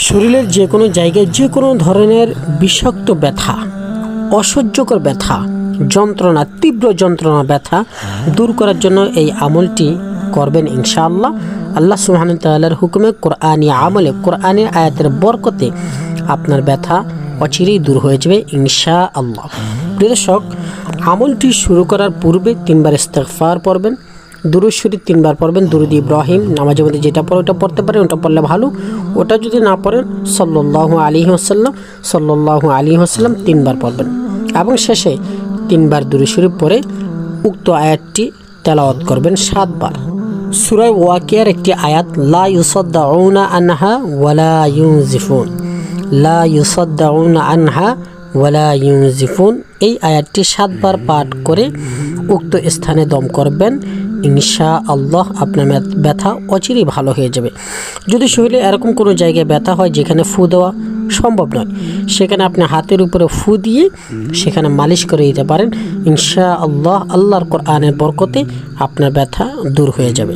শরীরের যে কোনো জায়গায় যে কোনো ধরনের বিষাক্ত ব্যথা, অসহ্যকর ব্যথা, যন্ত্রণা, তীব্র যন্ত্রণা, ব্যথা দূর করার জন্য এই আমলটি করবেন ইনশাআল্লাহ। আল্লাহ সুবহানাহু ওয়া তাআলার হুকুমে, কোরআনী আমলে, কোরআনের আয়াতের বরকতে আপনার ব্যথা অচিরেই দূর হয়ে যাবে ইনশাআল্লাহ। প্রিয় দর্শক, আমলটি শুরু করার পূর্বে 3 বার ইস্তিগফার পড়বেন, দুরূদ শরীফ 3 বার পড়বেন, দুরূদ ইব্রাহিম নামাজের মধ্যে যেটা পড়ে ওটা পড়তে পারেন, ওটা পড়লে ভালো। ওটা যদি না পড়েন সাল্লাল্লাহু আলাইহি ওয়াসাল্লাম 3 বার পড়বেন এবং শেষে 3 বার দুরূদ শরীফ পড়ে উক্ত আয়াতটি তেলাওয়াত করবেন 7 বার। সূরা ওয়াকিয়ার একটি আয়াত, লা ইউসাদ্দাউনা আনহা ওয়ালা ইউনজিফুন, লা ইউসাদ্দাউনা আনহা ওয়ালা ইউনজিফুন, এই আয়াতটি 7 বার পাঠ করে উক্ত স্থানে দম করবেন ইনশাআল্লাহ। আপনার ব্যথা অচিরেই ভালো হয়ে যাবে। যদি শরীরে এরকম কোনো জায়গায় ব্যথা হয় যেখানে ফু দেওয়া সম্ভব নয়, সেখানে আপনি হাতের উপরে ফু দিয়ে সেখানে মালিশ করে দিতে পারেন ইনশাআল্লাহ। আল্লাহর কোরআনের বরকতে আপনার ব্যথা দূর হয়ে যাবে।